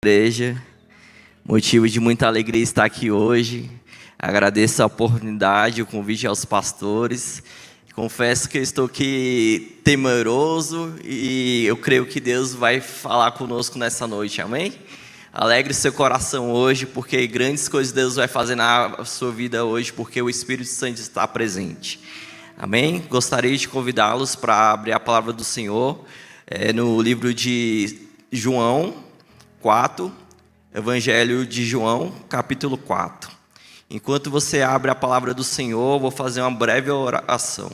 Igreja, motivo de muita alegria estar aqui hoje. Agradeço a oportunidade, o convite aos pastores. Confesso que eu estou aqui temeroso e eu creio que Deus vai falar conosco nessa noite, amém? Alegre seu coração hoje, porque grandes coisas Deus vai fazer na sua vida hoje, porque o Espírito Santo está presente, amém? Gostaria de convidá-los para abrir a palavra do Senhor no livro de João 4, Evangelho de João, capítulo 4. Enquanto você abre a palavra do Senhor, eu vou fazer uma breve oração.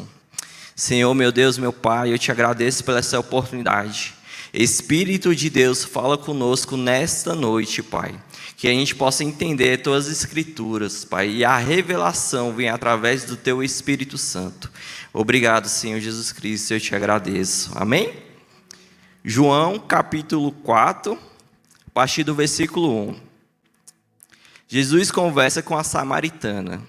Senhor, meu Deus, meu Pai, eu te agradeço por essa oportunidade. Espírito de Deus, fala conosco nesta noite, Pai. Que a gente possa entender todas as Escrituras, Pai, e a revelação vem através do Teu Espírito Santo. Obrigado, Senhor Jesus Cristo, eu te agradeço. Amém? João, capítulo 4. A partir do versículo 1. Jesus conversa com a samaritana.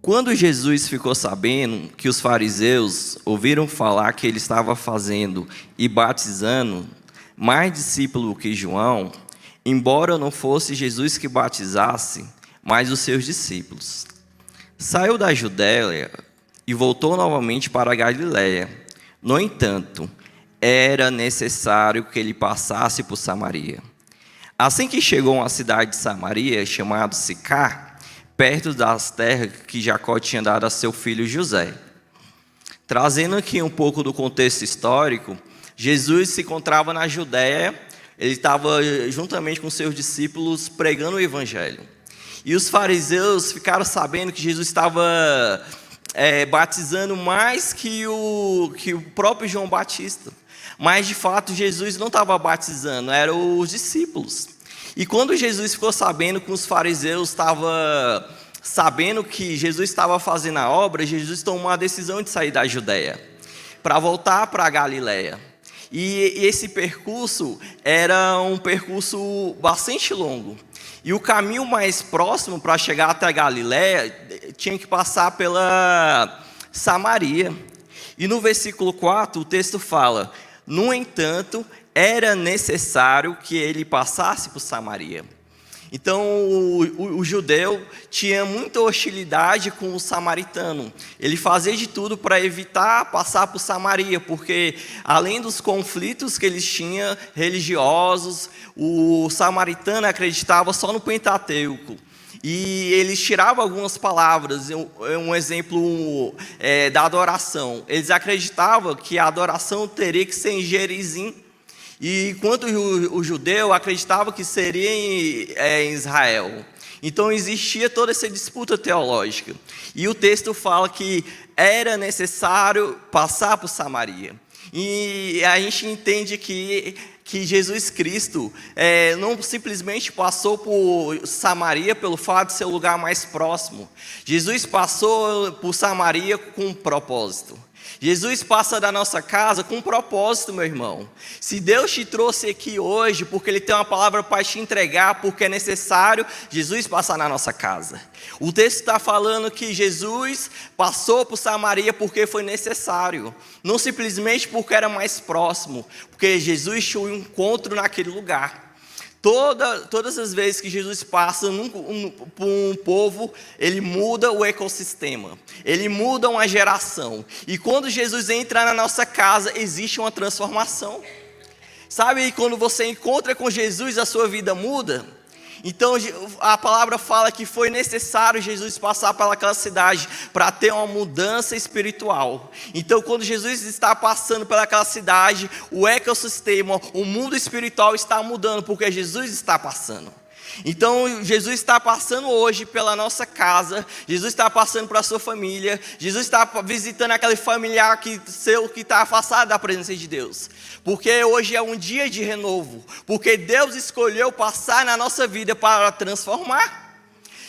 Quando Jesus ficou sabendo que os fariseus ouviram falar que ele estava fazendo e batizando mais discípulos que João, embora não fosse Jesus que batizasse, mas os seus discípulos, saiu da Judéia e voltou novamente para a Galiléia. No entanto, era necessário que ele passasse por Samaria. Assim que chegou a uma cidade de Samaria, chamada Sicar, perto das terras que Jacó tinha dado a seu filho José. Trazendo aqui um pouco do contexto histórico, Jesus se encontrava na Judéia, ele estava juntamente com seus discípulos pregando o evangelho. E os fariseus ficaram sabendo que Jesus estava batizando mais que o próprio João Batista. Mas, de fato, Jesus não estava batizando, eram os discípulos. E quando Jesus ficou sabendo que os fariseus estavam sabendo que Jesus estava fazendo a obra, Jesus tomou a decisão de sair da Judéia para voltar para a Galiléia. E esse percurso era um percurso bastante longo. E o caminho mais próximo para chegar até a Galiléia tinha que passar pela Samaria. E no versículo 4, o texto fala: no entanto, era necessário que ele passasse por Samaria. Então, o judeu tinha muita hostilidade com o samaritano. Ele fazia de tudo para evitar passar por Samaria, porque além dos conflitos que eles tinham religiosos, o samaritano acreditava só no Pentateuco. E eles tiravam algumas palavras, um exemplo da adoração. Eles acreditavam que a adoração teria que ser em Gerizim, e enquanto o judeu acreditava que seria em Israel. Então existia toda essa disputa teológica. E o texto fala que era necessário passar por Samaria. E a gente entende que Jesus Cristo não simplesmente passou por Samaria pelo fato de ser o lugar mais próximo. Jesus passou por Samaria com um propósito. Jesus passa da nossa casa com um propósito, meu irmão. Se Deus te trouxe aqui hoje porque Ele tem uma palavra para te entregar, porque é necessário Jesus passar na nossa casa. O texto está falando que Jesus passou por Samaria porque foi necessário. Não simplesmente porque era mais próximo, porque Jesus tinha um encontro naquele lugar. Todas as vezes que Jesus passa por um povo, Ele muda o ecossistema, Ele muda uma geração. E quando Jesus entra na nossa casa, existe uma transformação. Sabe, quando você encontra com Jesus, a sua vida muda? Então a palavra fala que foi necessário Jesus passar pelaquela cidade para ter uma mudança espiritual. Então quando Jesus está passando pelaquela cidade, o ecossistema, o mundo espiritual está mudando, porque Jesus está passando. Então Jesus está passando hoje pela nossa casa, Jesus está passando para a sua família, Jesus está visitando aquele familiar que está afastado da presença de Deus, porque hoje é um dia de renovo, porque Deus escolheu passar na nossa vida para transformar.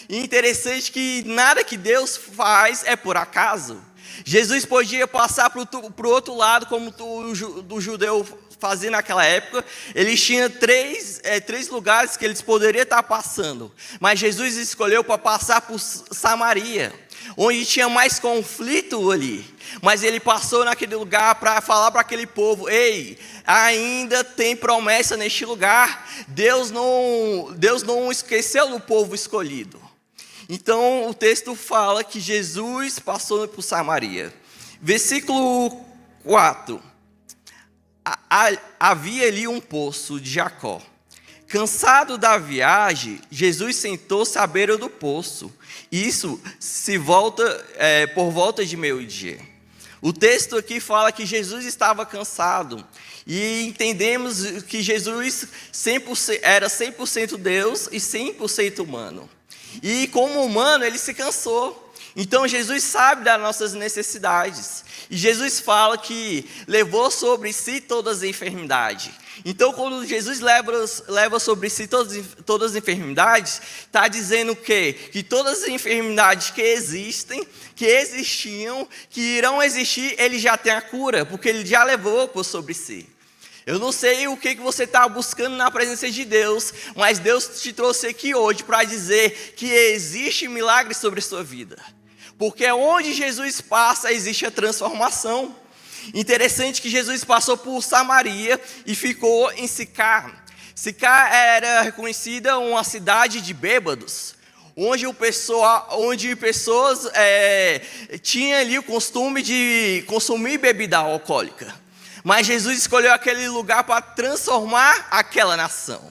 E interessante que nada que Deus faz é por acaso. Jesus podia passar para o outro lado, como do judeu fazia naquela época. Eles tinham três lugares que eles poderiam estar passando, mas Jesus escolheu para passar por Samaria. onde tinha mais conflito ali. Mas ele passou naquele lugar para falar para aquele povo: ei, ainda tem promessa neste lugar. Deus não esqueceu do povo escolhido. Então o texto fala que Jesus passou por Samaria. Versículo 4. Havia ali um poço de Jacó. Cansado da viagem, Jesus sentou-se à beira do poço. Isso por volta de meio-dia. O texto aqui fala que Jesus estava cansado. E entendemos que Jesus era 100% Deus e 100% humano. E como humano, ele se cansou. Então Jesus sabe das nossas necessidades. E Jesus fala que levou sobre si todas as enfermidades. Então quando Jesus leva sobre si todas as enfermidades, está dizendo que todas as enfermidades que existem, que existiam, que irão existir, ele já tem a cura, porque ele já levou por sobre si. Eu não sei o que você está buscando na presença de Deus, mas Deus te trouxe aqui hoje para dizer que existe milagre sobre a sua vida. Porque onde Jesus passa, existe a transformação. Interessante que Jesus passou por Samaria e ficou em Sicar. Sicar era reconhecida uma cidade de bêbados, onde pessoas tinham ali o costume de consumir bebida alcoólica. Mas Jesus escolheu aquele lugar para transformar aquela nação.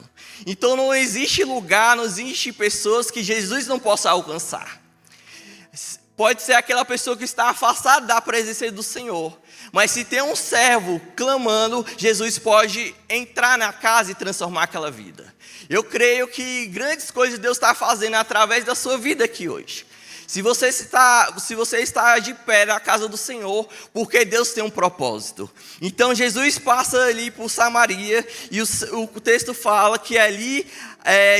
Então não existe lugar, não existe pessoas que Jesus não possa alcançar. Pode ser aquela pessoa que está afastada da presença do Senhor. Mas se tem um servo clamando, Jesus pode entrar na casa e transformar aquela vida. Eu creio que grandes coisas Deus está fazendo através da sua vida aqui hoje. Se você está de pé na casa do Senhor, porque Deus tem um propósito. Então Jesus passa ali por Samaria e o texto fala que ali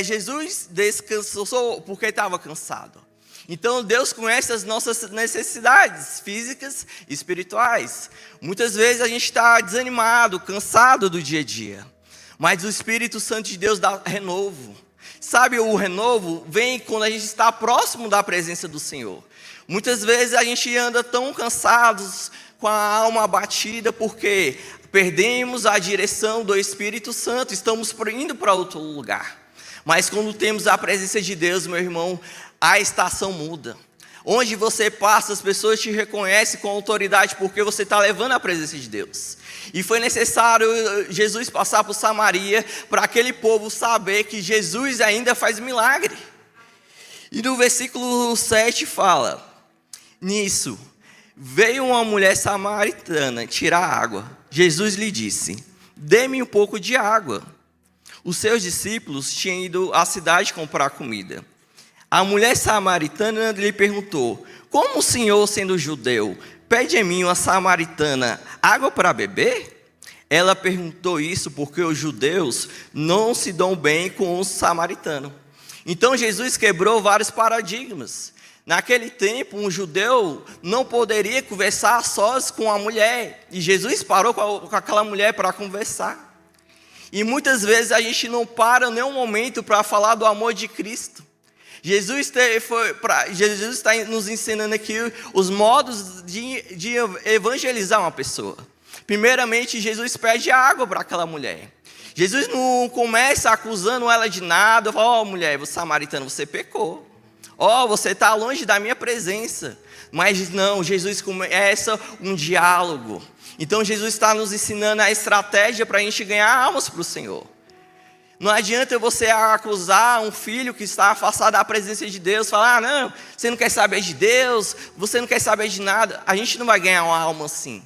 Jesus descansou porque estava cansado. Então Deus conhece as nossas necessidades físicas e espirituais. Muitas vezes a gente está desanimado, cansado do dia a dia. Mas o Espírito Santo de Deus dá renovo. Sabe, o renovo vem quando a gente está próximo da presença do Senhor. Muitas vezes a gente anda tão cansados, com a alma abatida, porque perdemos a direção do Espírito Santo, estamos indo para outro lugar. Mas quando temos a presença de Deus, meu irmão, a estação muda. Onde você passa, as pessoas te reconhecem com autoridade, porque você está levando a presença de Deus. E foi necessário Jesus passar por Samaria, para aquele povo saber que Jesus ainda faz milagre. E no versículo 7 fala: nisso, veio uma mulher samaritana tirar água. Jesus lhe disse: dê-me um pouco de água. Os seus discípulos tinham ido à cidade comprar comida. A mulher samaritana lhe perguntou: como o senhor, sendo judeu, pede a mim, uma samaritana, água para beber? Ela perguntou isso porque os judeus não se dão bem com os samaritanos. Então Jesus quebrou vários paradigmas. Naquele tempo, um judeu não poderia conversar sós com a mulher. E Jesus parou com aquela mulher para conversar. E muitas vezes a gente não para nenhum momento para falar do amor de Cristo. Jesus está nos ensinando aqui os modos de evangelizar uma pessoa. Primeiramente, Jesus pede água para aquela mulher. Jesus não começa acusando ela de nada. Fala: ó, mulher, você samaritana, você pecou. Ó, você está longe da minha presença. Mas não, Jesus começa um diálogo. Então Jesus está nos ensinando a estratégia para a gente ganhar almas para o Senhor. Não adianta você acusar um filho que está afastado da presença de Deus, falar: não, você não quer saber de Deus, você não quer saber de nada. A gente não vai ganhar uma alma assim.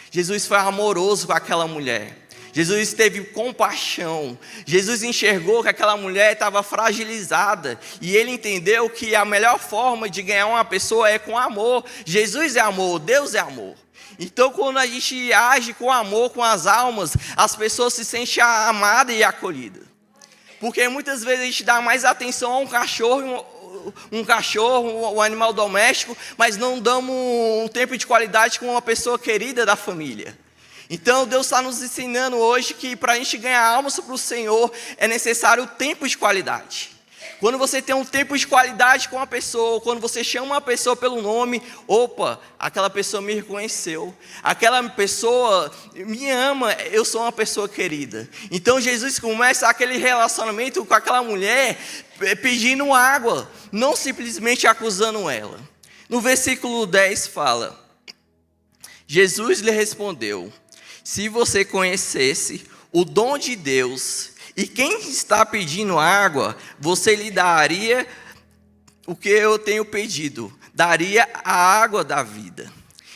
Jesus foi amoroso com aquela mulher. Jesus teve compaixão. Jesus enxergou que aquela mulher estava fragilizada. E ele entendeu que a melhor forma de ganhar uma pessoa é com amor. Jesus é amor, Deus é amor. Então quando a gente age com amor com as almas, as pessoas se sentem amadas e acolhidas. Porque muitas vezes a gente dá mais atenção a um cachorro, um animal doméstico, mas não damos um tempo de qualidade com uma pessoa querida da família. Então Deus está nos ensinando hoje que para a gente ganhar almas para o Senhor é necessário tempo de qualidade. Quando você tem um tempo de qualidade com a pessoa, quando você chama uma pessoa pelo nome, opa, aquela pessoa me reconheceu, aquela pessoa me ama, eu sou uma pessoa querida. Então Jesus começa aquele relacionamento com aquela mulher pedindo água, não simplesmente acusando ela. No versículo 10 fala: Jesus lhe respondeu: se você conhecesse o dom de Deus, e quem está pedindo água, você lhe daria o que eu tenho pedido, daria a água da vida.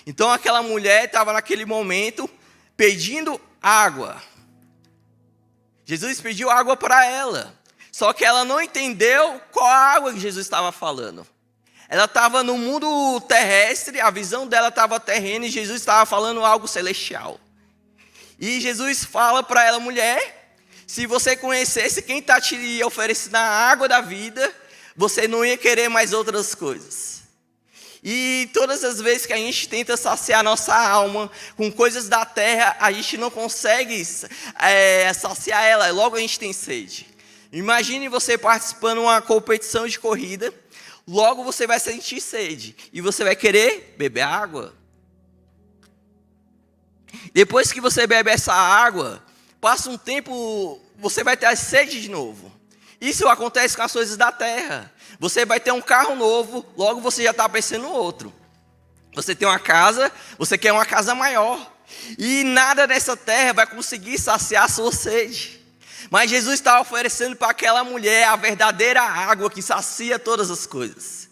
Então aquela mulher estava naquele momento pedindo água. Jesus pediu água para ela, só que ela não entendeu qual a água que Jesus estava falando. Ela estava no mundo terrestre, a visão dela estava terrena, e Jesus estava falando algo celestial. E Jesus fala para ela: mulher, se você conhecesse quem está te oferecendo a água da vida, você não ia querer mais outras coisas. E todas as vezes que a gente tenta saciar nossa alma com coisas da terra, a gente não consegue saciar ela, logo a gente tem sede. Imagine você participando de uma competição de corrida, logo você vai sentir sede e você vai querer beber água. Depois que você bebe essa água, passa um tempo, você vai ter sede de novo. Isso acontece com as coisas da terra. Você vai ter um carro novo, logo você já está pensando no outro. Você tem uma casa, você quer uma casa maior. E nada nessa terra vai conseguir saciar a sua sede. Mas Jesus está oferecendo para aquela mulher a verdadeira água que sacia todas as coisas.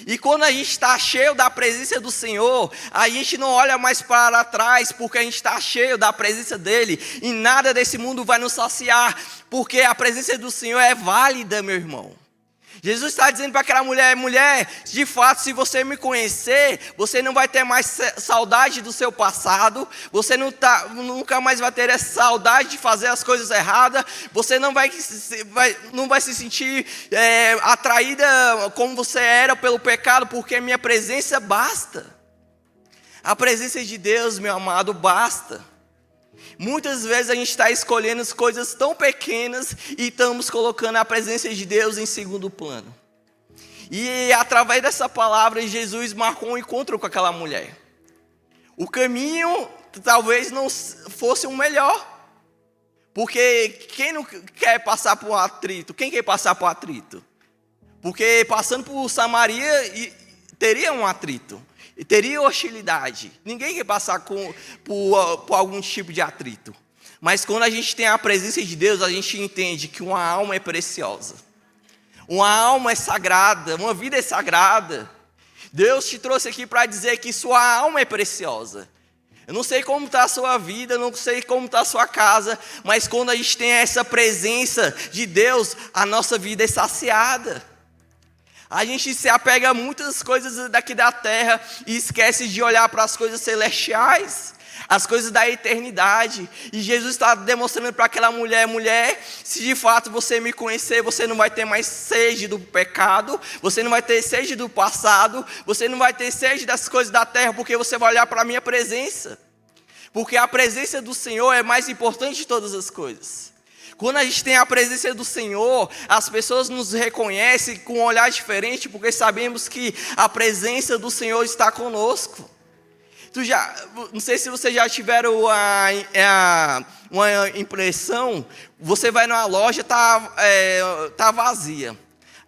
E quando a gente está cheio da presença do Senhor, a gente não olha mais para trás, porque a gente está cheio da presença dEle, e nada desse mundo vai nos saciar, porque a presença do Senhor é válida, meu irmão. Jesus está dizendo para aquela mulher: mulher, de fato, se você me conhecer, você não vai ter mais saudade do seu passado, você nunca mais vai ter essa saudade de fazer as coisas erradas, você não vai se sentir atraída como você era pelo pecado, porque a minha presença basta. A presença de Deus, meu amado, basta. Muitas vezes a gente está escolhendo as coisas tão pequenas e estamos colocando a presença de Deus em segundo plano. E através dessa palavra, Jesus marcou um encontro com aquela mulher. O caminho talvez não fosse o melhor, porque quem não quer passar por um atrito? Quem quer passar por atrito? Porque passando por Samaria teria um atrito. E teria hostilidade. Ninguém quer passar por algum tipo de atrito. Mas quando a gente tem a presença de Deus, a gente entende que uma alma é preciosa. Uma alma é sagrada, uma vida é sagrada. Deus te trouxe aqui para dizer que sua alma é preciosa. Eu não sei como está a sua vida, não sei como está a sua casa, mas quando a gente tem essa presença de Deus, a nossa vida é saciada. A gente se apega a muitas coisas daqui da terra e esquece de olhar para as coisas celestiais, as coisas da eternidade. E Jesus está demonstrando para aquela mulher: mulher, se de fato você me conhecer, você não vai ter mais sede do pecado, você não vai ter sede do passado, você não vai ter sede das coisas da terra, porque você vai olhar para a minha presença. Porque a presença do Senhor é mais importante de todas as coisas. Quando a gente tem a presença do Senhor, as pessoas nos reconhecem com um olhar diferente, porque sabemos que a presença do Senhor está conosco. Não sei se vocês já tiveram uma impressão, você vai numa loja, tá vazia.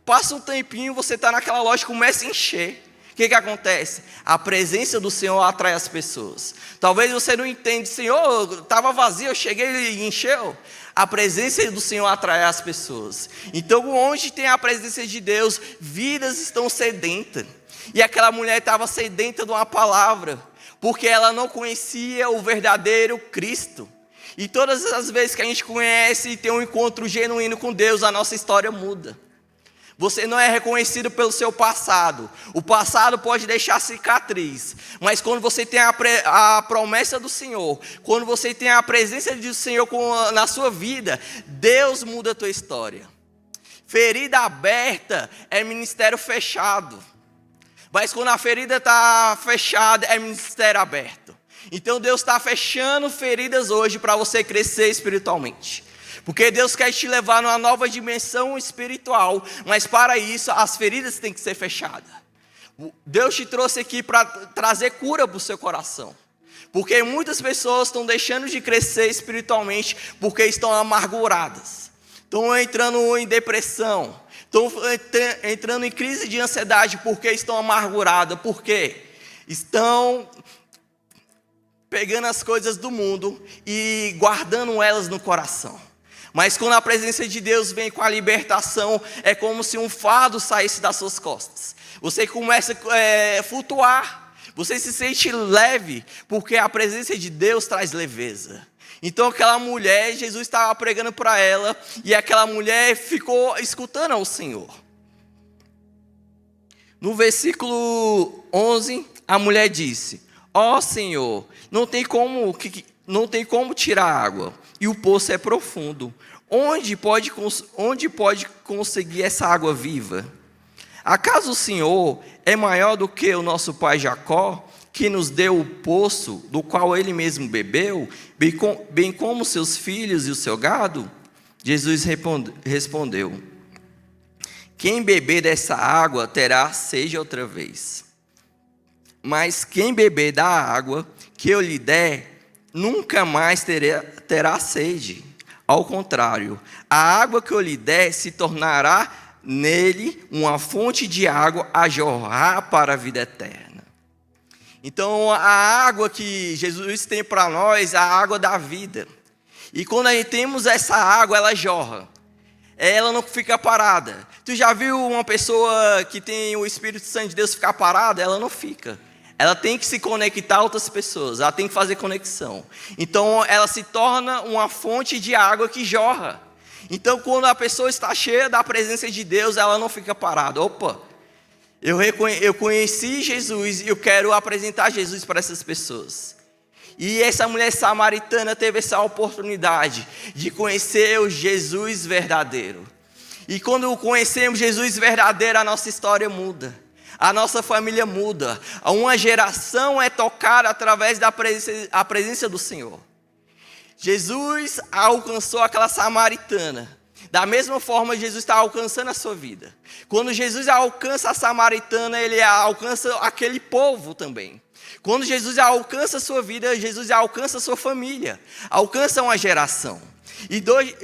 Passa um tempinho, você está naquela loja e começa a encher. O que acontece? A presença do Senhor atrai as pessoas. Talvez você não entenda: Senhor, estava vazio, eu cheguei e encheu. A presença do Senhor atrai as pessoas. Então, onde tem a presença de Deus, vidas estão sedentas. E aquela mulher estava sedenta de uma palavra, porque ela não conhecia o verdadeiro Cristo. E todas as vezes que a gente conhece e tem um encontro genuíno com Deus, a nossa história muda. Você não é reconhecido pelo seu passado. O passado pode deixar cicatriz. Mas quando você tem a promessa do Senhor, quando você tem a presença do Senhor na sua vida, Deus muda a tua história. Ferida aberta é ministério fechado. Mas quando a ferida está fechada, é ministério aberto. Então Deus está fechando feridas hoje para você crescer espiritualmente. Porque Deus quer te levar numa nova dimensão espiritual, mas para isso as feridas têm que ser fechadas. Deus te trouxe aqui para trazer cura para o seu coração. Porque muitas pessoas estão deixando de crescer espiritualmente porque estão amarguradas. Estão entrando em depressão. Estão entrando em crise de ansiedade porque estão amarguradas. Por quê? Estão pegando as coisas do mundo e guardando elas no coração. Mas quando a presença de Deus vem com a libertação, é como se um fardo saísse das suas costas. Você começa a flutuar. Você se sente leve, porque a presença de Deus traz leveza. Então aquela mulher, Jesus estava pregando para ela, e aquela mulher ficou escutando ao Senhor. No versículo 11, a mulher disse: ó Senhor, não tem como tirar água, e o poço é profundo. Onde pode conseguir essa água viva? Acaso o Senhor é maior do que o nosso pai Jacó, que nos deu o poço do qual ele mesmo bebeu, bem como seus filhos e o seu gado? Jesus respondeu: quem beber dessa água terá sede outra vez. Mas quem beber da água que eu lhe der, nunca mais terá sede. Ao contrário, a água que eu lhe der se tornará nele uma fonte de água a jorrar para a vida eterna. Então a água que Jesus tem para nós é a água da vida. E quando aí temos essa água, ela jorra. Ela não fica parada. Tu já viu uma pessoa que tem o Espírito Santo de Deus ficar parada? Ela não fica. Ela tem que se conectar a outras pessoas. Ela tem que fazer conexão. Então ela se torna uma fonte de água que jorra. Então, quando a pessoa está cheia da presença de Deus, ela não fica parada. Opa, eu conheci Jesus e eu quero apresentar Jesus para essas pessoas. E essa mulher samaritana teve essa oportunidade de conhecer o Jesus verdadeiro. E quando conhecemos Jesus verdadeiro, a nossa história muda. A nossa família muda. Uma geração é tocada através da presença do Senhor. Jesus alcançou aquela samaritana. Da mesma forma, Jesus está alcançando a sua vida. Quando Jesus alcança a samaritana, ele alcança aquele povo também. Quando Jesus alcança a sua vida, Jesus alcança a sua família. Alcança uma geração. E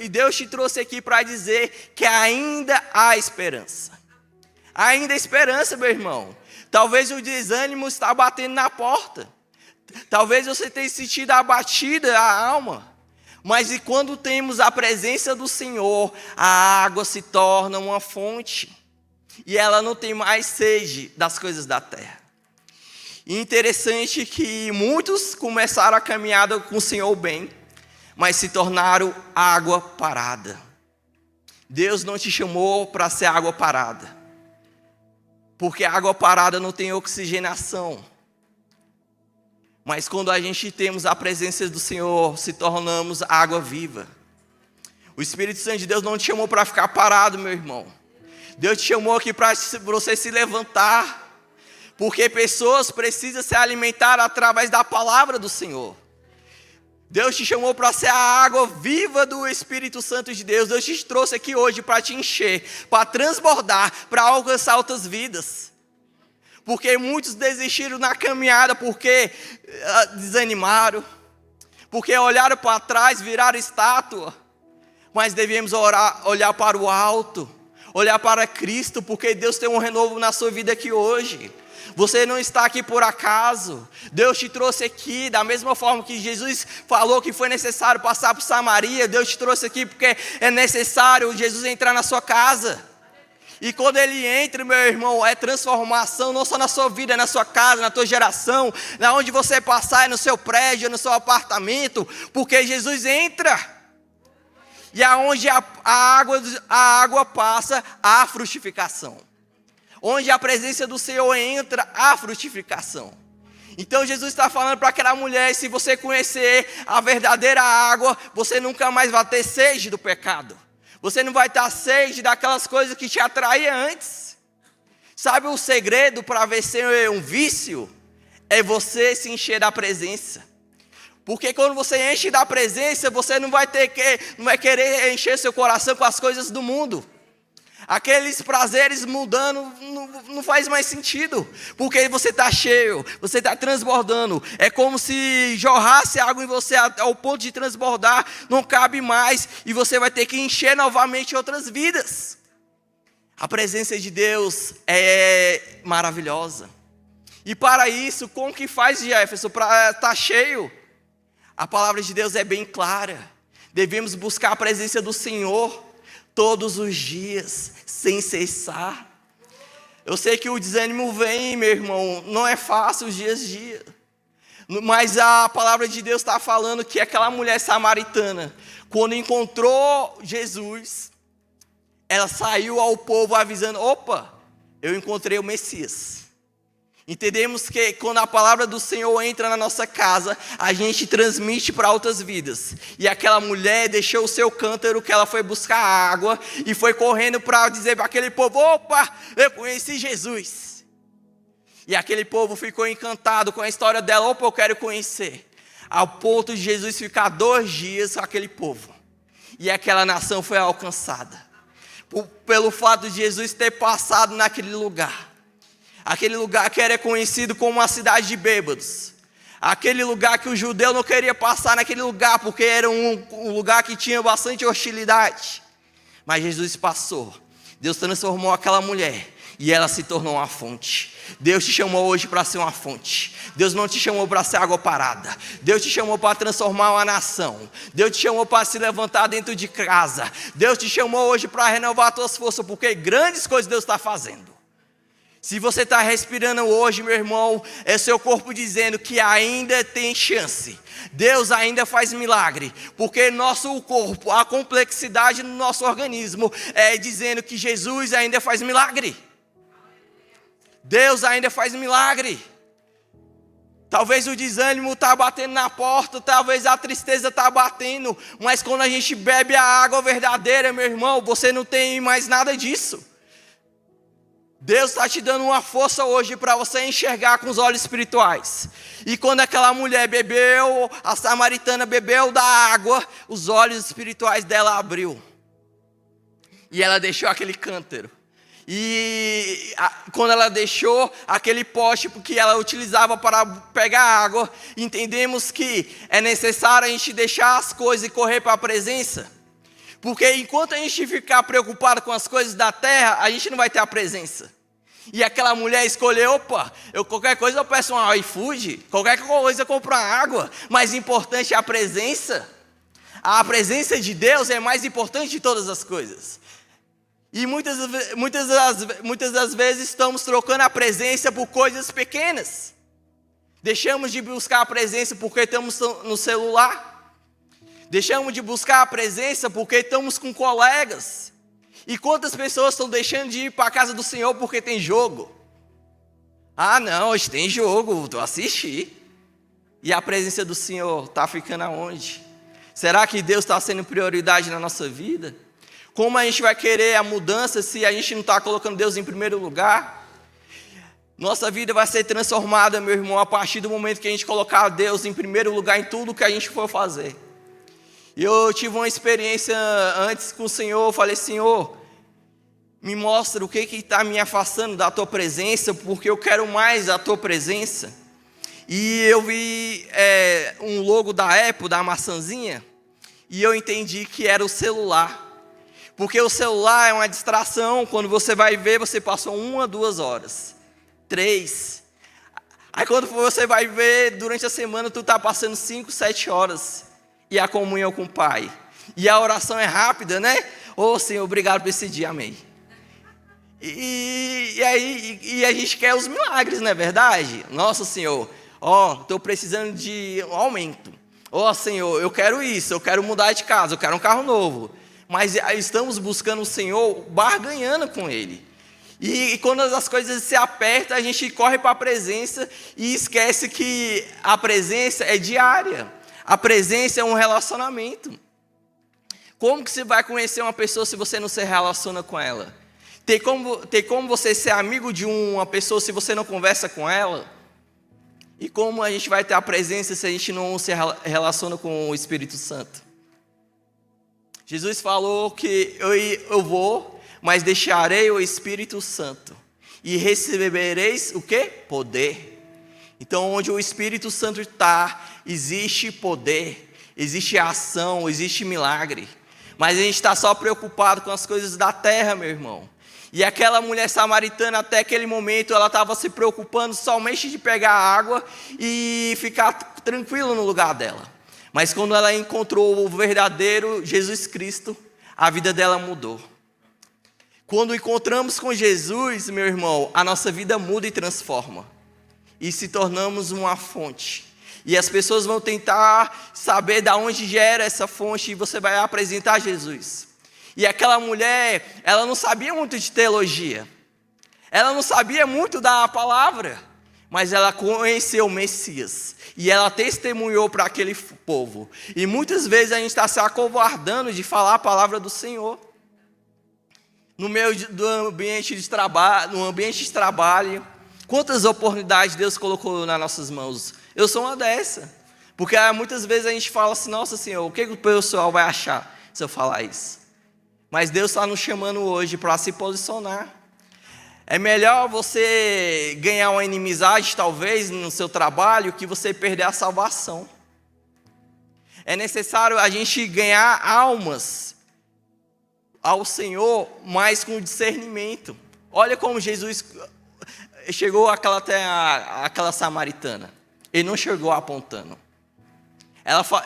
Deus te trouxe aqui para dizer que ainda há esperança. Ainda há esperança, meu irmão. Talvez o desânimo está batendo na porta. Talvez você tenha sentido abatida a alma, mas e quando temos a presença do Senhor, a água se torna uma fonte, e ela não tem mais sede das coisas da terra. E interessante que muitos começaram a caminhada com o Senhor bem, mas se tornaram água parada. Deus não te chamou para ser água parada, porque a água parada não tem oxigenação. Mas quando a gente temos a presença do Senhor, se tornamos água viva. O Espírito Santo de Deus não te chamou para ficar parado, meu irmão. Deus te chamou aqui para você se levantar. Porque pessoas precisam se alimentar através da palavra do Senhor. Deus te chamou para ser a água viva do Espírito Santo de Deus. Deus te trouxe aqui hoje para te encher, para transbordar, para alcançar outras vidas. Porque muitos desistiram na caminhada, porque desanimaram, porque olharam para trás, viraram estátua. Mas devemos olhar para o alto, olhar para Cristo, porque Deus tem um renovo na sua vida aqui hoje. Você não está aqui por acaso. Deus te trouxe aqui da mesma forma que Jesus falou que foi necessário passar por Samaria. Deus te trouxe aqui porque é necessário Jesus entrar na sua casa. E quando ele entra, meu irmão, é transformação, não só na sua vida, é na sua casa, na tua geração, na onde você passar, é no seu prédio, é no seu apartamento, porque Jesus entra. E aonde a água passa, há frutificação. Onde a presença do Senhor entra, há frutificação. Então Jesus está falando para aquela mulher: se você conhecer a verdadeira água, você nunca mais vai ter sede do pecado. Você não vai ter sede daquelas coisas que te atraíam antes. Sabe o segredo para vencer um vício? É você se encher da presença. Porque quando você enche da presença, você não vai querer encher seu coração com as coisas do mundo. Aqueles prazeres mudando não faz mais sentido. Porque você está cheio, você está transbordando. É como se jorrasse água em você ao ponto de transbordar, não cabe mais. E você vai ter que encher novamente outras vidas. A presença de Deus é maravilhosa. E para isso, como que faz, Jefferson, para estar cheio? A palavra de Deus é bem clara. Devemos buscar a presença do Senhor todos os dias, sem cessar. Eu sei que o desânimo vem, meu irmão, não é fácil os dias a dia. Mas a palavra de Deus está falando que aquela mulher samaritana, quando encontrou Jesus, ela saiu ao povo avisando: opa, eu encontrei o Messias. Entendemos que quando a palavra do Senhor entra na nossa casa, a gente transmite para outras vidas. E aquela mulher deixou o seu cântaro, que ela foi buscar água, e foi correndo para dizer para aquele povo: opa, eu conheci Jesus. E aquele povo ficou encantado com a história dela: opa, eu quero conhecer. Ao ponto de Jesus ficar 2 dias com aquele povo. E aquela nação foi alcançada. Pelo fato de Jesus ter passado naquele lugar. Aquele lugar que era conhecido como uma cidade de bêbados. Aquele lugar que o judeu não queria passar naquele lugar, porque era um lugar que tinha bastante hostilidade. Mas Jesus passou. Deus transformou aquela mulher e ela se tornou uma fonte. Deus te chamou hoje para ser uma fonte. Deus não te chamou para ser água parada. Deus te chamou para transformar uma nação. Deus te chamou para se levantar dentro de casa. Deus te chamou hoje para renovar as tuas forças, porque grandes coisas Deus está fazendo. Se você está respirando hoje, meu irmão, é seu corpo dizendo que ainda tem chance. Deus ainda faz milagre, porque nosso corpo, a complexidade no nosso organismo é dizendo que Jesus ainda faz milagre. Deus ainda faz milagre. Talvez o desânimo está batendo na porta, talvez a tristeza está batendo, mas quando a gente bebe a água verdadeira, meu irmão, você não tem mais nada disso. Deus está te dando uma força hoje para você enxergar com os olhos espirituais. E quando aquela mulher bebeu, a samaritana bebeu da água, os olhos espirituais dela abriu. E ela deixou aquele cântaro. E quando ela deixou aquele poste que ela utilizava para pegar água, entendemos que é necessário a gente deixar as coisas e correr para a presença. Porque enquanto a gente ficar preocupado com as coisas da terra, a gente não vai ter a presença. E aquela mulher escolheu: opa, qualquer coisa eu peço um iFood, qualquer coisa eu compro uma água. Mais importante é a presença. A presença de Deus é mais importante de todas as coisas. E muitas das vezes estamos trocando a presença por coisas pequenas. Deixamos de buscar a presença porque estamos no celular. Deixamos de buscar a presença porque estamos com colegas. E quantas pessoas estão deixando de ir para a casa do Senhor porque tem jogo? Ah, não, hoje tem jogo, vou assistir. E a presença do Senhor está ficando aonde? Será que Deus está sendo prioridade na nossa vida? Como a gente vai querer a mudança se a gente não está colocando Deus em primeiro lugar? Nossa vida vai ser transformada, meu irmão, a partir do momento que a gente colocar Deus em primeiro lugar em tudo que a gente for fazer. E eu tive uma experiência antes com o Senhor. Eu falei: Senhor, me mostra o que está me afastando da Tua presença, porque eu quero mais a Tua presença. E eu vi um logo da Apple, da maçãzinha, e eu entendi que era o celular. Porque o celular é uma distração. Quando você vai ver, você passou 1 a 2 horas, 3. Aí quando você vai ver, durante a semana, tu está passando 5, 7 horas. E a comunhão com o Pai. E a oração é rápida, né? Ô Senhor, obrigado por esse dia, amém. E aí a gente quer os milagres, não é verdade? Nossa, Senhor, estou precisando de um aumento. Senhor, eu quero isso, eu quero mudar de casa, eu quero um carro novo. Mas estamos buscando o Senhor, barganhando com Ele. E quando as coisas se apertam, a gente corre para a presença e esquece que a presença é diária. A presença é um relacionamento. Como que você vai conhecer uma pessoa se você não se relaciona com ela? Tem como você ser amigo de uma pessoa se você não conversa com ela? E como a gente vai ter a presença se a gente não se relaciona com o Espírito Santo? Jesus falou que eu vou, mas deixarei o Espírito Santo. E recebereis o quê? Poder. Então, onde o Espírito Santo está, existe poder, existe ação, existe milagre. Mas a gente está só preocupado com as coisas da terra, meu irmão. E aquela mulher samaritana, até aquele momento, ela estava se preocupando somente de pegar água e ficar tranquila no lugar dela. Mas quando ela encontrou o verdadeiro Jesus Cristo, a vida dela mudou. Quando encontramos com Jesus, meu irmão, a nossa vida muda e transforma. E se tornamos uma fonte. E as pessoas vão tentar saber de onde gera essa fonte e você vai apresentar Jesus. E aquela mulher, ela não sabia muito de teologia. Ela não sabia muito da palavra. Mas ela conheceu o Messias. E ela testemunhou para aquele povo. E muitas vezes a gente está se acovardando de falar a palavra do Senhor. No meio do ambiente de trabalho, no ambiente de trabalho, quantas oportunidades Deus colocou nas nossas mãos? Eu sou uma dessa. Porque muitas vezes a gente fala assim, nossa Senhor, o que o pessoal vai achar se eu falar isso? Mas Deus está nos chamando hoje para se posicionar. É melhor você ganhar uma inimizade, talvez, no seu trabalho, que você perder a salvação. É necessário a gente ganhar almas ao Senhor, mas com discernimento. Olha como Jesus chegou até aquela samaritana. Ele não chegou apontando.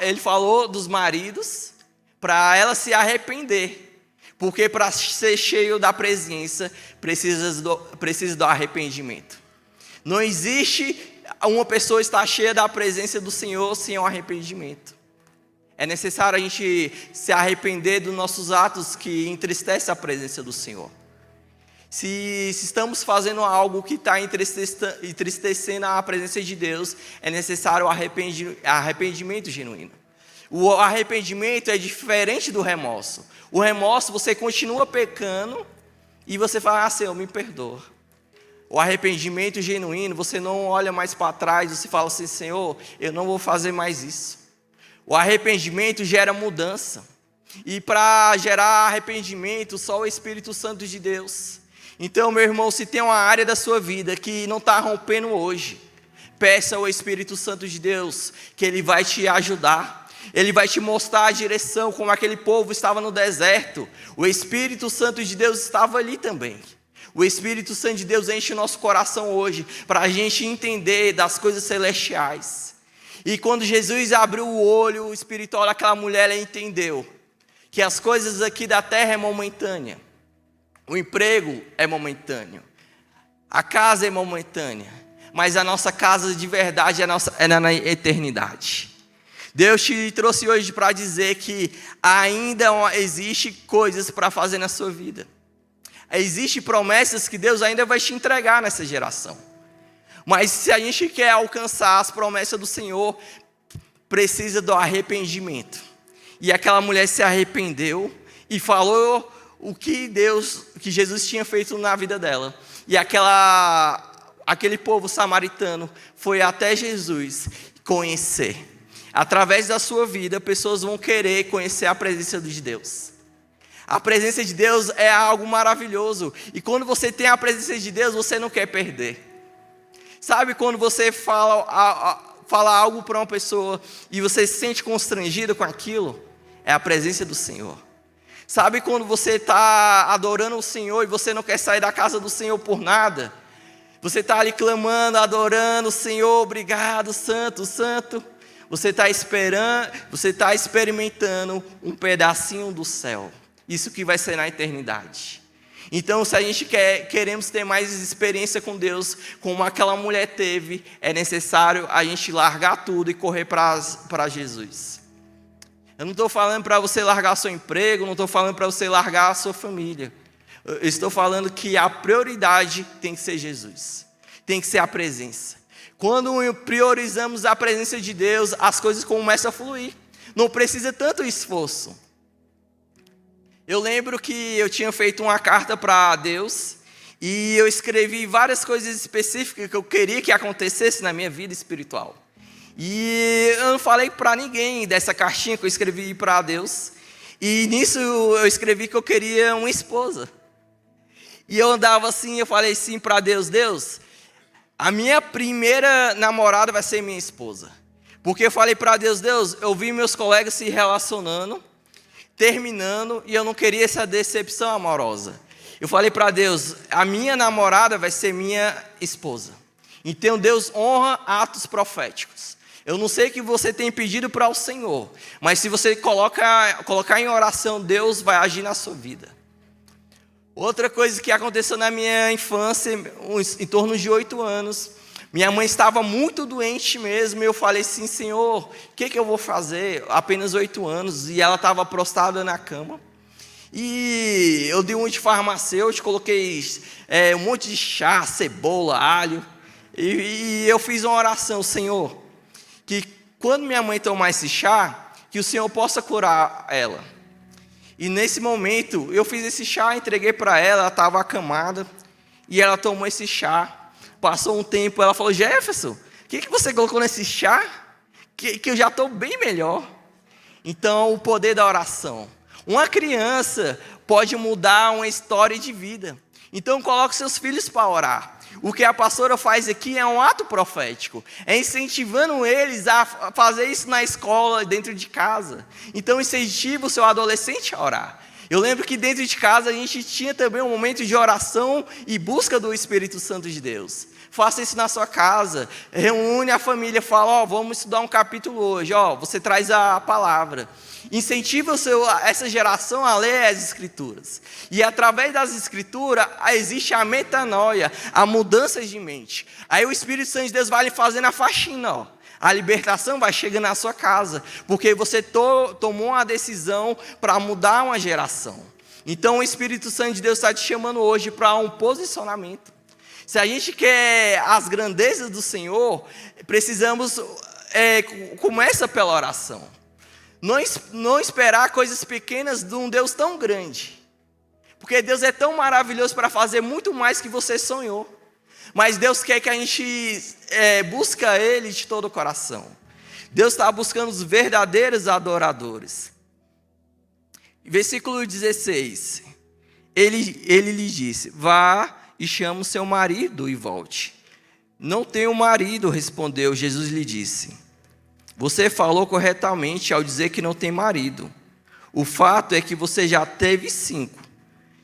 Ele falou dos maridos para ela se arrepender. Porque para ser cheio da presença, precisa do arrependimento. Não existe uma pessoa estar cheia da presença do Senhor sem o arrependimento. É necessário a gente se arrepender dos nossos atos que entristecem a presença do Senhor. Se estamos fazendo algo que está entristecendo a presença de Deus, é necessário arrependimento genuíno. O arrependimento é diferente do remorso. O remorso, você continua pecando e você fala, Senhor, me perdoa. O arrependimento genuíno, você não olha mais para trás, você fala assim, Senhor, eu não vou fazer mais isso. O arrependimento gera mudança. E para gerar arrependimento, só o Espírito Santo de Deus. Então, meu irmão, se tem uma área da sua vida que não está rompendo hoje, peça ao Espírito Santo de Deus, que Ele vai te ajudar. Ele vai te mostrar a direção, como aquele povo estava no deserto. O Espírito Santo de Deus estava ali também. O Espírito Santo de Deus enche o nosso coração hoje, para a gente entender das coisas celestiais. E quando Jesus abriu o olho espiritual daquela mulher, ela entendeu que as coisas aqui da terra é momentânea. O emprego é momentâneo. A casa é momentânea. Mas a nossa casa de verdade é na eternidade. Deus te trouxe hoje para dizer que ainda existe coisas para fazer na sua vida. Existem promessas que Deus ainda vai te entregar nessa geração. Mas se a gente quer alcançar as promessas do Senhor, precisa do arrependimento. E aquela mulher se arrependeu e falou o que Jesus tinha feito na vida dela. E aquele povo samaritano foi até Jesus conhecer. Através da sua vida, pessoas vão querer conhecer a presença de Deus. A presença de Deus é algo maravilhoso. E quando você tem a presença de Deus, você não quer perder. Sabe quando você fala algo para uma pessoa e você se sente constrangido com aquilo? É a presença do Senhor. Sabe quando você está adorando o Senhor e você não quer sair da casa do Senhor por nada? Você está ali clamando, adorando o Senhor, obrigado, santo, santo. Você está experimentando um pedacinho do céu. Isso que vai ser na eternidade. Então, se a gente queremos ter mais experiência com Deus, como aquela mulher teve, é necessário a gente largar tudo e correr para Jesus. Eu não estou falando para você largar seu emprego, não estou falando para você largar a sua família. Eu estou falando que a prioridade tem que ser Jesus. Tem que ser a presença. Quando priorizamos a presença de Deus, as coisas começam a fluir. Não precisa tanto esforço. Eu lembro que eu tinha feito uma carta para Deus E eu escrevi várias coisas específicas que eu queria que acontecesse na minha vida espiritual. E eu não falei para ninguém dessa caixinha que eu escrevi para Deus. E nisso eu escrevi que eu queria uma esposa. E eu andava assim, eu falei assim para Deus: Deus, a minha primeira namorada vai ser minha esposa. Porque eu falei para Deus: Deus, eu vi meus colegas se relacionando, terminando, e eu não queria essa decepção amorosa. Eu falei para Deus: a minha namorada vai ser minha esposa. Então Deus honra atos proféticos. Eu não sei o que você tem pedido para o Senhor, mas se você colocar em oração, Deus vai agir na sua vida. Outra coisa que aconteceu na minha infância, em torno de 8 anos, minha mãe estava muito doente mesmo, e eu falei assim: Senhor, o que eu vou fazer? Apenas 8 anos, e ela estava prostrada na cama. E eu dei um de farmacêutico, coloquei um monte de chá, cebola, alho, e eu fiz uma oração: Senhor, que quando minha mãe tomar esse chá, que o Senhor possa curar ela. E nesse momento, eu fiz esse chá, entreguei para ela, ela estava acamada, e ela tomou esse chá. Passou um tempo, ela falou: Jefferson, o que você colocou nesse chá? Que eu já estou bem melhor. Então, o poder da oração. Uma criança pode mudar uma história de vida. Então, coloque seus filhos para orar. O que a pastora faz aqui é um ato profético. É incentivando eles a fazer isso na escola, dentro de casa. Então, incentiva o seu adolescente a orar. Eu lembro que dentro de casa a gente tinha também um momento de oração e busca do Espírito Santo de Deus. Faça isso na sua casa. Reúne a família, fala: vamos estudar um capítulo hoje. Você traz a palavra. Incentiva essa geração a ler as Escrituras. E através das Escrituras existe a metanoia, a mudança de mente. Aí o Espírito Santo de Deus vai lhe fazendo a faxina. A libertação vai chegando na sua casa, porque você tomou uma decisão para mudar uma geração. Então o Espírito Santo de Deus está te chamando hoje para um posicionamento. Se a gente quer as grandezas do precisamos, começa pela oração. Não esperar coisas pequenas de um Deus tão grande. Porque Deus é tão maravilhoso para fazer muito mais que você sonhou. Mas Deus quer que a gente busque Ele de todo o coração. Deus está buscando os verdadeiros adoradores. Versículo 16. Ele lhe disse: vá e chame o seu marido e volte. Não tenho marido, respondeu. Jesus lhe disse: você falou corretamente ao dizer que não tem marido. O fato é que você já teve 5.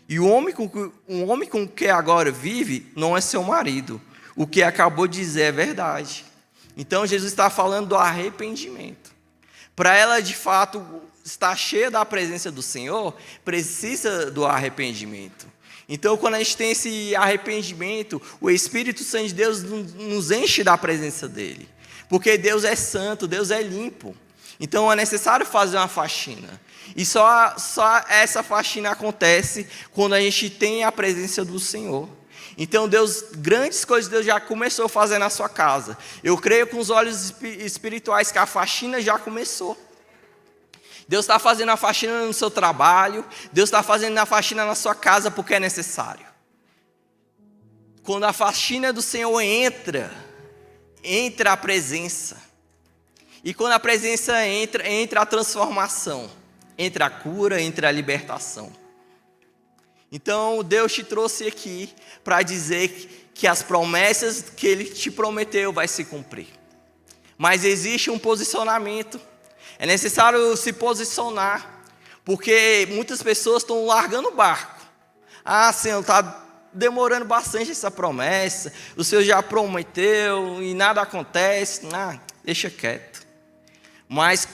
E o homem com que agora vive não é seu marido. O que acabou de dizer é verdade. Então Jesus está falando do arrependimento. Para ela de fato estar cheia da presença do Senhor, precisa do arrependimento. Então quando a gente tem esse arrependimento, o Espírito Santo de Deus nos enche da presença dEle. Porque Deus é santo, Deus é limpo. Então é necessário fazer uma faxina. E só essa faxina acontece quando a gente tem a presença do Senhor. Então grandes coisas Deus já começou a fazer na sua casa. Eu creio com os olhos espirituais que a faxina já começou. Deus está fazendo a faxina no seu trabalho. Deus está fazendo a faxina na sua casa porque é necessário. Quando a faxina do Senhor entra a presença. E quando a presença entra a transformação. Entra a cura, entra a libertação. Então Deus te trouxe aqui para dizer que as promessas que Ele te prometeu vai se cumprir. Mas existe um posicionamento. É necessário se posicionar. Porque muitas pessoas estão largando o barco. Senhor, está demorando bastante essa promessa. O Senhor já prometeu e nada acontece. Deixa quieto. Mas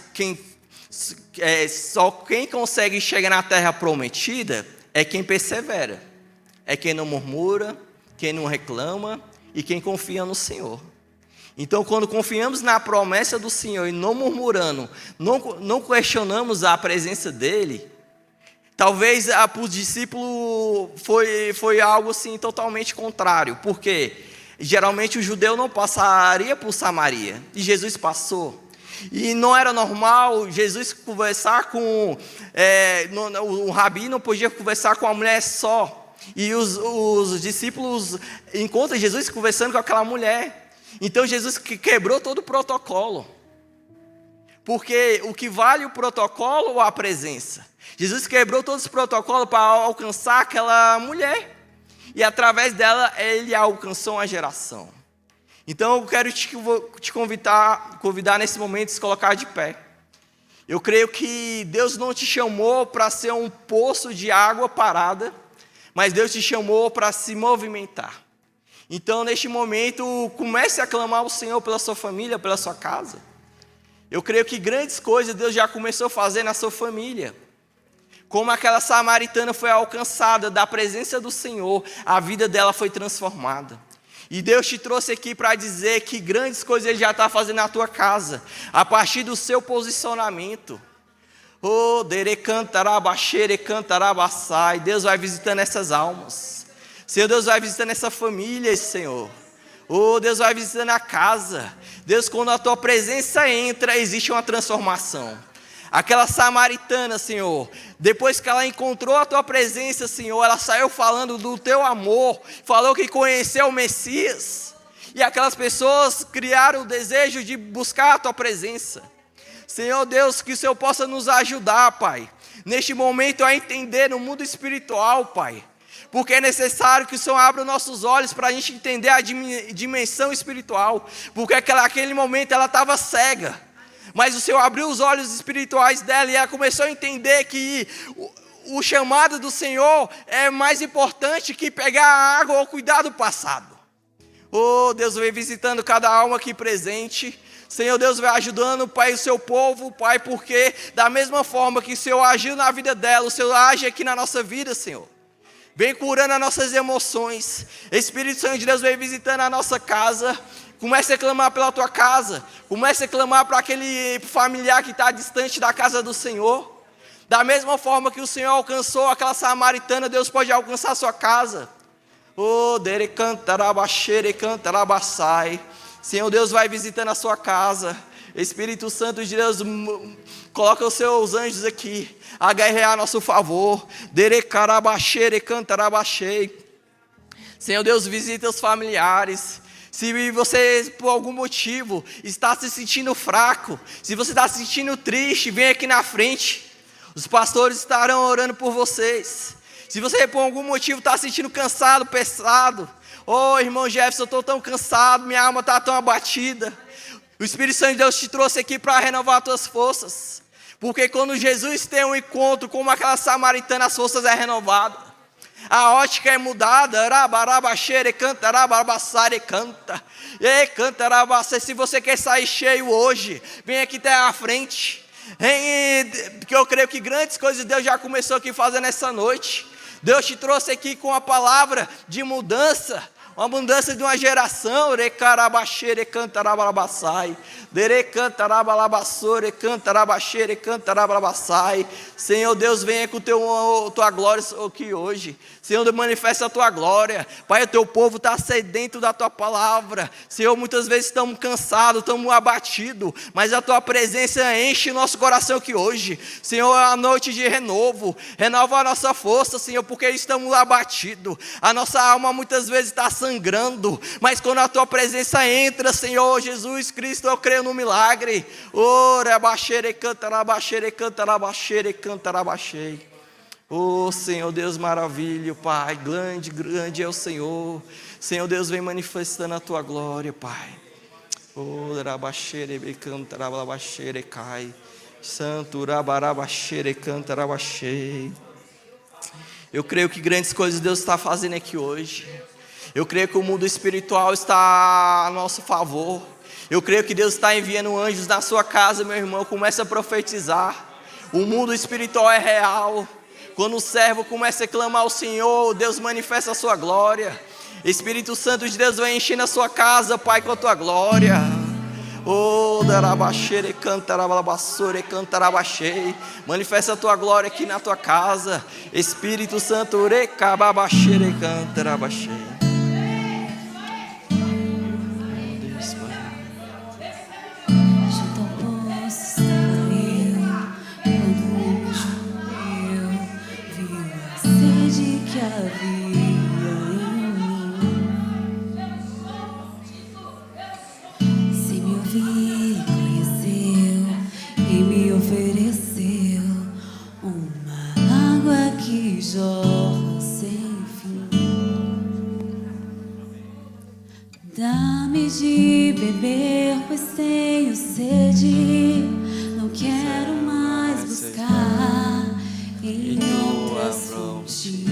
só quem consegue chegar na terra prometida é quem persevera. É quem não murmura, quem não reclama e quem confia no Senhor. Então, quando confiamos na promessa do Senhor e não murmurando, não questionamos a presença dEle, talvez para os discípulos foi algo assim totalmente contrário. Porque geralmente o judeu não passaria por Samaria. E Jesus passou. E não era normal Jesus conversar com... o rabi não podia conversar com uma mulher só. e os discípulos encontram Jesus conversando com aquela mulher. Então Jesus quebrou todo o protocolo. Porque o que vale o protocolo ou a presença? Jesus quebrou todos os protocolos para alcançar aquela mulher. E através dela, ele alcançou uma geração. Então eu quero te convidar nesse momento a se colocar de pé. Eu creio que Deus não te chamou para ser um poço de água parada, mas Deus te chamou para se movimentar. Então, neste momento, comece a clamar ao Senhor pela sua família, pela sua casa. Eu creio que grandes coisas Deus já começou a fazer na sua família. Como aquela samaritana foi alcançada da presença do Senhor, a vida dela foi transformada. E Deus te trouxe aqui para dizer que grandes coisas Ele já está fazendo na tua casa, a partir do seu posicionamento. Oh, Deus vai visitando essas almas. Senhor, Deus vai visitando essa família, Senhor. Oh, Deus vai visitando a casa. Deus, quando a tua presença entra, existe uma transformação. Aquela samaritana, Senhor, depois que ela encontrou a tua presença, Senhor, ela saiu falando do teu amor, falou que conheceu o Messias. E aquelas pessoas criaram o desejo de buscar a tua presença. Senhor Deus, que o Senhor possa nos ajudar, Pai, neste momento a entender no mundo espiritual, Pai. Porque é necessário que o Senhor abra os nossos olhos para a gente entender a dimensão espiritual. Porque naquele momento ela estava cega. Mas o Senhor abriu os olhos espirituais dela e ela começou a entender que o chamado do Senhor é mais importante que pegar a água ou cuidar do passado. Oh, Deus vem visitando cada alma aqui presente. Senhor Deus vai ajudando, Pai, o seu povo, Pai, porque da mesma forma que o Senhor agiu na vida dela, o Senhor age aqui na nossa vida, Senhor. Vem curando as nossas emoções. Espírito Santo de Deus vem visitando a nossa casa. Comece a clamar pela tua casa. Comece a clamar para aquele familiar que está distante da casa do Senhor. Da mesma forma que o Senhor alcançou aquela samaritana, Deus pode alcançar a sua casa. Oh, Senhor Deus vai visitando a sua casa. Espírito Santo de Deus, coloca os seus anjos aqui a guerrear a nosso favor. Senhor Deus, visita os familiares. Se você, por algum motivo, está se sentindo fraco, se você está se sentindo triste, vem aqui na frente. Os pastores estarão orando por vocês. Se você, por algum motivo, está se sentindo cansado, pesado. Oh, irmão Jefferson, eu estou tão cansado, minha alma está tão abatida. O Espírito Santo de Deus te trouxe aqui para renovar as tuas forças. Porque quando Jesus tem um encontro com aquela samaritana, as forças é renovada. A ótica é mudada. Se você quer sair cheio hoje, vem aqui até a frente. Porque eu creio que grandes coisas Deus já começou aqui fazendo essa noite. Deus te trouxe aqui com a palavra de mudança. Uma mudança de uma geração. Senhor Deus, venha com tua glória aqui hoje. Senhor, manifesta a tua glória. Pai, o teu povo está sedento da tua palavra. Senhor, muitas vezes estamos cansados, estamos abatidos, mas a tua presença enche o nosso coração aqui hoje. Senhor, é a noite de renovo. Renova a nossa força, Senhor, porque estamos abatidos. A nossa alma muitas vezes está sangrando, mas quando a tua presença entra, Senhor Jesus Cristo, eu creio no milagre. Oh, Senhor Deus maravilha, Pai, grande é o Senhor. Senhor Deus, vem manifestando a tua glória, Pai. Oh, Santo eu creio que grandes coisas Deus está fazendo aqui hoje. Eu creio que o mundo espiritual está a nosso favor. Eu creio que Deus está enviando anjos na sua casa, meu irmão. Começa a profetizar. O mundo espiritual é real. Quando o servo começa a clamar ao Senhor, Deus manifesta a sua glória. Espírito Santo de Deus vai enchendo a sua casa, Pai, com a tua glória. Oh, darabaxere, cantarabassore, cantarabachei. Manifesta a tua glória aqui na tua casa. Espírito Santo, recababaxere, cantarabachei. Sede que havia em mim. Se me ouviu, conheceu e me ofereceu uma água que jorra sem fim. Dá-me de beber, pois tenho sede. Não quero mais buscar em outras fontes.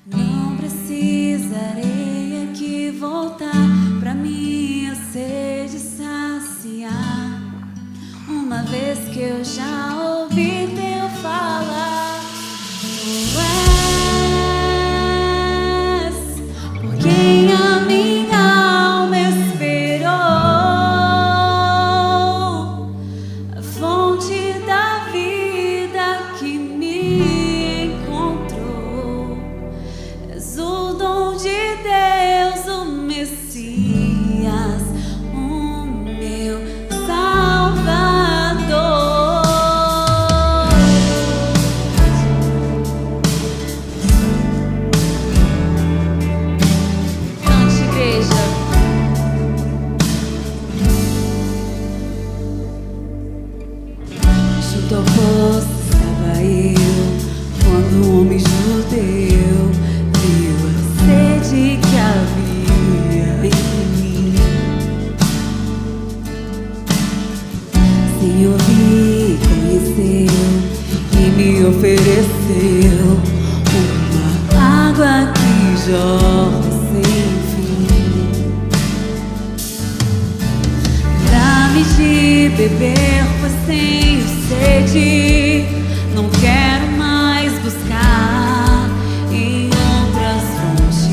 Não precisarei aqui voltar pra minha sede saciar, uma vez que eu já ouvi teu falar. Tu és por quem a minha alma esperou, a fonte da vida que me encontrou. És o dom de Deus, o Messias, o meu Salvador. Cante, igreja. Junto ao poço estava eu, quando um homem judeu viu a sede que havia em mim. Sem ouvir, conheceu e me ofereceu uma água que jorra sem fim. Dá-me de beber, pois tenho sede. Não quero mais buscar em outras fontes.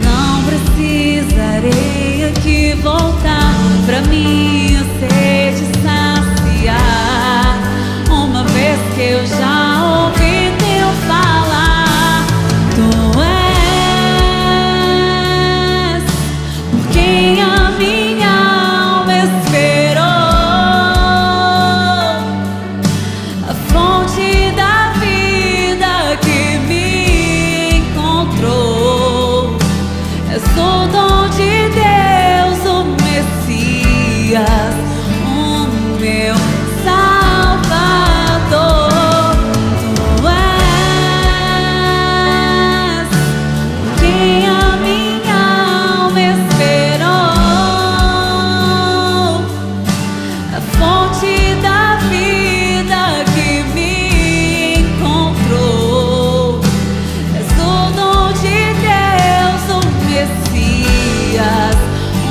Não precisarei aqui voltar pra minha sede saciar, uma vez que eu já ouvi teu falar. Tu és por quem a minha alma esperou, a fonte da vida que me encontrou. És o dom de Deus, o Messias, o meu Salvador. Tu és quem a minha alma esperou, a fonte da vida que me encontrou. És o dom de Deus, o Messias, o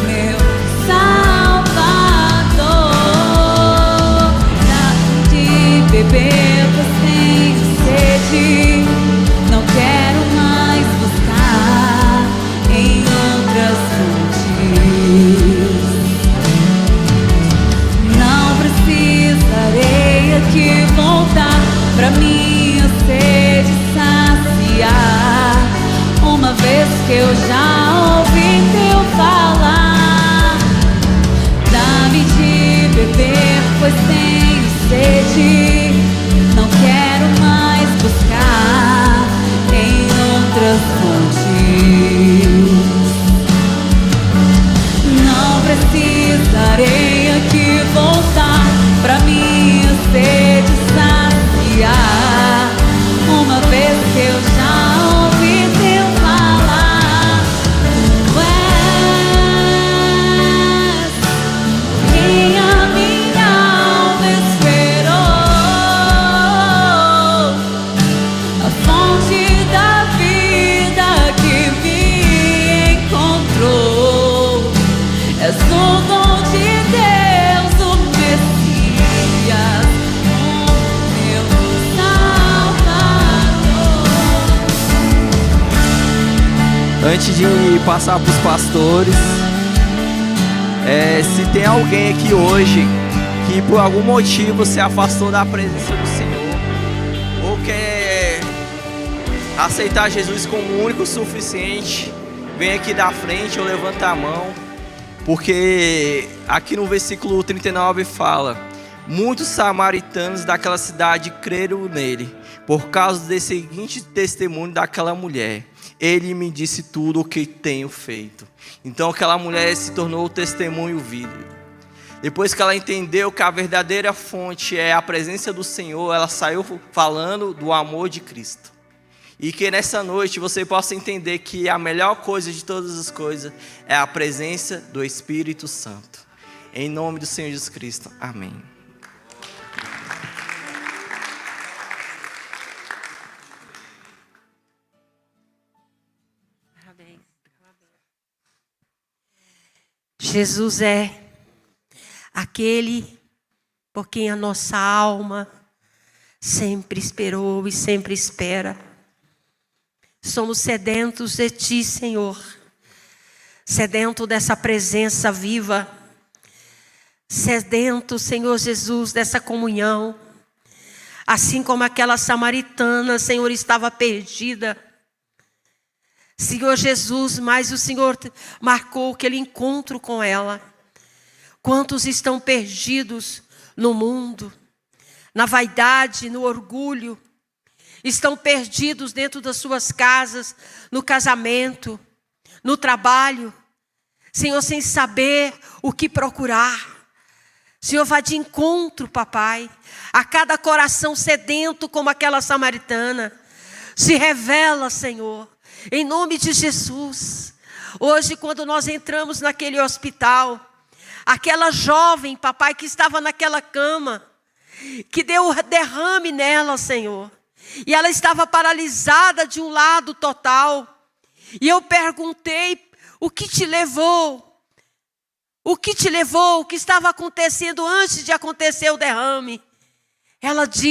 meu Salvador. Dá-me de beber, pois tenho sede. Não quero mais buscar em outras fontes. Não precisarei aqui voltar pra minha sede saciar, uma vez que eu já ouvi teu falar. Dá-me de beber, pois tenho sede. Não quero mais buscar em outras fontes. Não precisarei aqui voltar pra minha sede saciar, uma vez que eu já ouvi teu falar. Tu és quem a minha alma esperou, a fonte da vida que me encontrou. És o dom de Deus, o Messias, o meu Salvador. Antes de passar para os pastores, se tem alguém aqui hoje que por algum motivo se afastou da presença do Senhor, ou quer aceitar Jesus como o único suficiente, vem aqui da frente ou levanta a mão, porque aqui no versículo 39 fala: Muitos samaritanos daquela cidade creram nele, por causa desse seguinte testemunho daquela mulher: ele me disse tudo o que tenho feito. Então aquela mulher se tornou o testemunho vivo. Depois que ela entendeu que a verdadeira fonte é a presença do Senhor, ela saiu falando do amor de Cristo. E que nessa noite você possa entender que a melhor coisa de todas as coisas é a presença do Espírito Santo. Em nome do Senhor Jesus Cristo. Amém. Jesus é aquele por quem a nossa alma sempre esperou e sempre espera. Somos sedentos de Ti, Senhor, sedento dessa presença viva, sedento, Senhor Jesus, dessa comunhão. Assim como aquela samaritana, Senhor, estava perdida, Senhor Jesus, mas o Senhor marcou aquele encontro com ela. Quantos estão perdidos no mundo, na vaidade, no orgulho, estão perdidos dentro das suas casas, no casamento, no trabalho, Senhor, sem saber o que procurar. Senhor, vá de encontro, papai, a cada coração sedento como aquela samaritana. Se revela, Senhor, em nome de Jesus. Hoje, quando nós entramos naquele hospital, aquela jovem, papai, que estava naquela cama, que deu derrame nela, Senhor, e ela estava paralisada de um lado total. E eu perguntei: o que te levou? O que te levou? O que estava acontecendo antes de acontecer o derrame? Ela disse: